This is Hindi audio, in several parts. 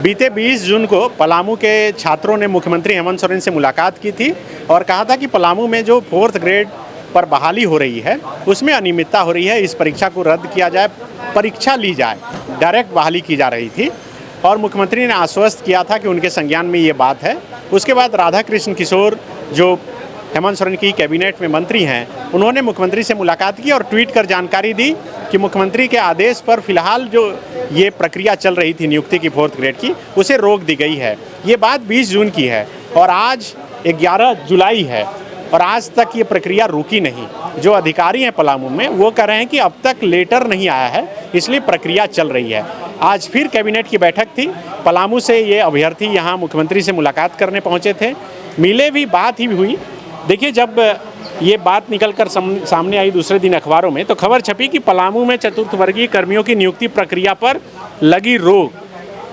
बीते 20 जून को पलामू के छात्रों ने मुख्यमंत्री हेमंत सोरेन से मुलाकात की थी और कहा था कि पलामू में जो 4th ग्रेड पर बहाली हो रही है उसमें अनियमितता हो रही है, इस परीक्षा को रद्द किया जाए, परीक्षा ली जाए। डायरेक्ट बहाली की जा रही थी और मुख्यमंत्री ने आश्वस्त किया था कि उनके संज्ञान में ये बात है। उसके बाद राधाकृष्ण किशोर जो हेमंत सोरेन की कैबिनेट में मंत्री हैं, उन्होंने मुख्यमंत्री से मुलाकात की और ट्वीट कर जानकारी दी कि मुख्यमंत्री के आदेश पर फिलहाल जो ये प्रक्रिया चल रही थी नियुक्ति की 4th ग्रेड की, उसे रोक दी गई है। ये बात 20 जून की है और आज 11 जुलाई है और आज तक ये प्रक्रिया रुकी नहीं। जो अधिकारी हैं पलामू में वो कह रहे हैं कि अब तक लेटर नहीं आया है, इसलिए प्रक्रिया चल रही है। आज फिर कैबिनेट की बैठक थी, पलामू से ये अभ्यर्थी यहाँ मुख्यमंत्री से मुलाकात करने पहुँचे थे, मिले भी, बात ही हुई। देखिए, जब ये बात निकलकर सामने आई दूसरे दिन अखबारों में, तो खबर छपी कि पलामू में चतुर्थ वर्गीय कर्मियों की नियुक्ति प्रक्रिया पर लगी रोक।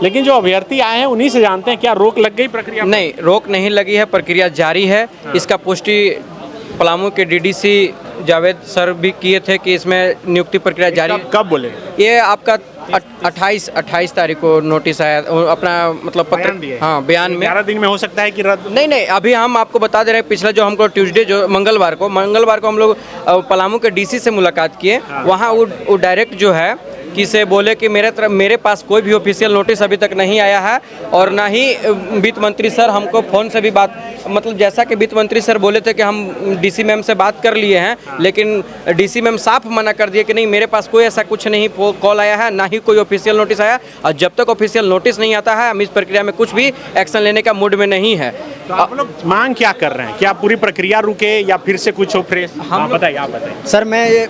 लेकिन जो अभ्यर्थी आए हैं उन्हीं से जानते हैं, क्या रोक लग गई प्रक्रिया पर? नहीं, रोक नहीं लगी है, प्रक्रिया जारी है। इसका पुष्टि पलामू के डीडीसी जावेद सर भी किए थे कि इसमें नियुक्ति प्रक्रिया जारी। कब बोले? ये आपका 28 तारीख को नोटिस आया, अपना मतलब पत्र, हाँ, बयान में 11 दिन में हो सकता है कि रद्द। नहीं, अभी हम आपको बता दे रहे हैं, पिछला जो हमको ट्यूसडे जो मंगलवार को हम लोग पलामू के डीसी से मुलाकात किए। वहाँ वो डायरेक्ट जो है कि से बोले कि मेरे पास कोई भी ऑफिशियल नोटिस अभी तक नहीं आया है और ना ही वित्त मंत्री सर हमको फ़ोन से भी बात, मतलब जैसा कि वित्त मंत्री सर बोले थे कि हम डीसी मैम से बात कर लिए हैं, लेकिन डीसी मैम साफ मना कर दिए कि नहीं, मेरे पास कोई ऐसा कुछ नहीं कॉल आया है, ना ही कोई ऑफिशियल नोटिस आया। और जब तक ऑफिशियल नोटिस नहीं आता है हम इस प्रक्रिया में कुछ भी एक्शन लेने का मूड में नहीं है। तो आप लोग मांग क्या कर रहे हैं? क्या पूरी प्रक्रिया रुके या फिर से कुछ हो फ्रेश? आप बताइए। सर, मैं ये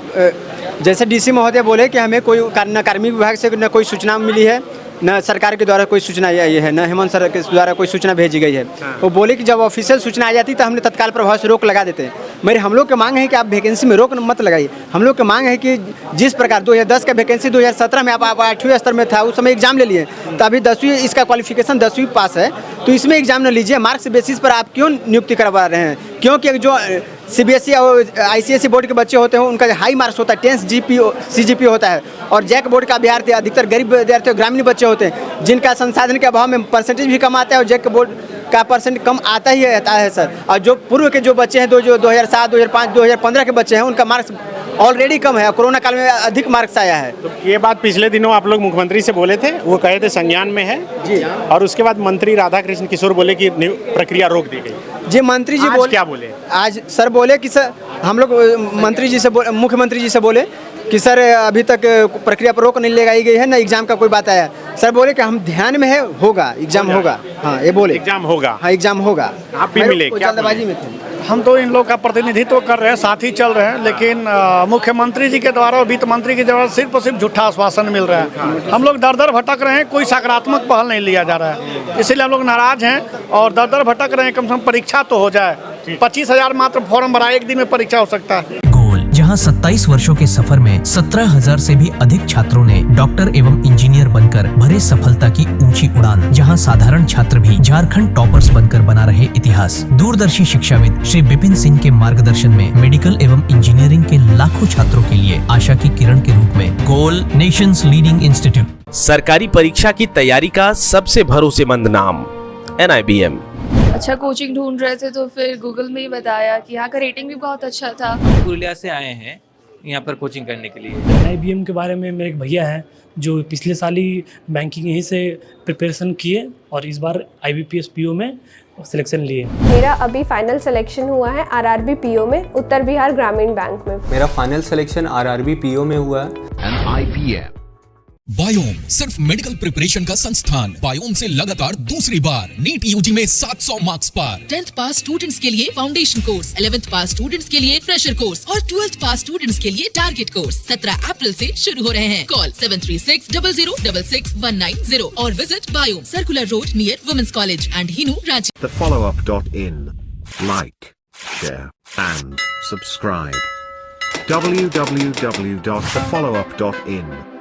जैसे डीसी महोदय बोले कि हमें कोई न कार्मिक विभाग से न कोई सूचना मिली है, न सरकार के द्वारा कोई सूचना आई है, न हेमंत सर के द्वारा कोई सूचना भेजी गई है। वो बोले कि जब ऑफिशियल सूचना आ जाती तो हमने तत्काल प्रभाव से रोक लगा देते हैं। हम लोग की मांग है कि आप वैकेंसी में रोक मत लगाइए। हम लोग की मांग है कि जिस प्रकार 2010 का वैकेंसी 2017 में आप 8वीं स्तर में था, उस समय एग्जाम ले लिए, तो अभी 10वीं, इसका क्वालिफिकेशन 10वीं पास है, तो इसमें एग्जाम न लीजिए। मार्क्स बेसिस पर आप क्यों नियुक्ति करवा रहे हैं? क्योंकि जो CBSE और ICSE बोर्ड के बच्चे होते हैं उनका हाई मार्क्स होता है, 10 CGP होता है, और जैक बोर्ड का विद्यार्थी अधिकतर गरीब विद्यार्थी और ग्रामीण बच्चे होते हैं जिनका संसाधन के अभाव में परसेंटेज भी कम आता है और जैक बोर्ड का परसेंट कम आता ही रहता है सर। और जो पूर्व के जो बच्चे हैं, जो 2007, 2005, 2015 के बच्चे हैं, उनका मार्क्स ऑलरेडी कम है। कोरोना काल में अधिक मार्क्स आया है। तो ये बात पिछले दिनों आप लोग मुख्यमंत्री से बोले थे, वो कहे थे संज्ञान में है जी, और उसके बाद मंत्री राधाकृष्ण किशोर बोले कि प्रक्रिया रोक दी गई। जी, मंत्री जी बोले, क्या बोले? आज सर बोले कि सर हम लोग मुख्यमंत्री जी से बोले कि सर अभी तक प्रक्रिया पर रोक नहीं लगाई गई है, ना एग्जाम का कोई बात आया। सर बोले कि हम ध्यान में है, होगा एग्जाम होगा। हाँ, ये बोले एग्जाम होगा। हाँ, एग्जाम होगा। आप भी मिले? क्या जल्दबाजी में थे? हम तो इन लोग का प्रतिनिधित्व कर रहे हैं, साथ ही चल रहे हैं, लेकिन मुख्यमंत्री जी के द्वारा और वित्त मंत्री के द्वारा सिर्फ और सिर्फ झूठा आश्वासन मिल रहा है। हम लोग दर दर भटक रहे हैं, कोई सकारात्मक पहल नहीं लिया जा रहा है, इसीलिए हम लोग नाराज हैं और दर दर भटक रहे हैं। कम से कम परीक्षा तो हो जाए। 25,000 मात्र फॉर्म भरा, एक दिन में परीक्षा हो सकता है। जहां 27 वर्षों के सफर में 17,000 से भी अधिक छात्रों ने डॉक्टर एवं इंजीनियर बनकर भरे सफलता की ऊंची उड़ान, जहां साधारण छात्र भी झारखंड टॉपर्स बनकर बना रहे इतिहास। दूरदर्शी शिक्षाविद श्री विपिन सिंह के मार्गदर्शन में मेडिकल एवं इंजीनियरिंग के लाखों छात्रों के लिए आशा की किरण के रूप में गोल नेशंस लीडिंग इंस्टीट्यूट। सरकारी परीक्षा की तैयारी का सबसे भरोसेमंद नाम NIBM। अच्छा कोचिंग ढूंढ रहे थे तो फिर गूगल में ही बताया कि यहाँ का रेटिंग भी बहुत अच्छा था। पुरुलिया से आए हैं यहाँ पर कोचिंग करने के लिए। IBM के बारे में मेरे एक भैया हैं जो पिछले साल ही बैंकिंग यहीं से प्रिपरेशन किए और इस बार IBPS PO में सिलेक्शन लिए। मेरा अभी फाइनल सिलेक्शन हुआ है RRB PO में, उत्तर बिहार ग्रामीण बैंक में। मेरा फाइनल सिलेक्शन RRB PO में हुआ है। बायोम सिर्फ मेडिकल प्रिपरेशन का संस्थान। बायोम से लगातार दूसरी बार नीट UG में 700 मार्क्स पार। 10th पास स्टूडेंट्स के लिए फाउंडेशन कोर्स, 11th पास स्टूडेंट्स के लिए फ्रेशर कोर्स और 12th पास स्टूडेंट्स के लिए टारगेट कोर्स 17 अप्रैल से शुरू हो रहे हैं। कॉल 7360066190 और visit Biome, circular road near women's college and Hinoo, Ranchi. thefollowup.in. Like, share and subscribe. www.thefollowup.in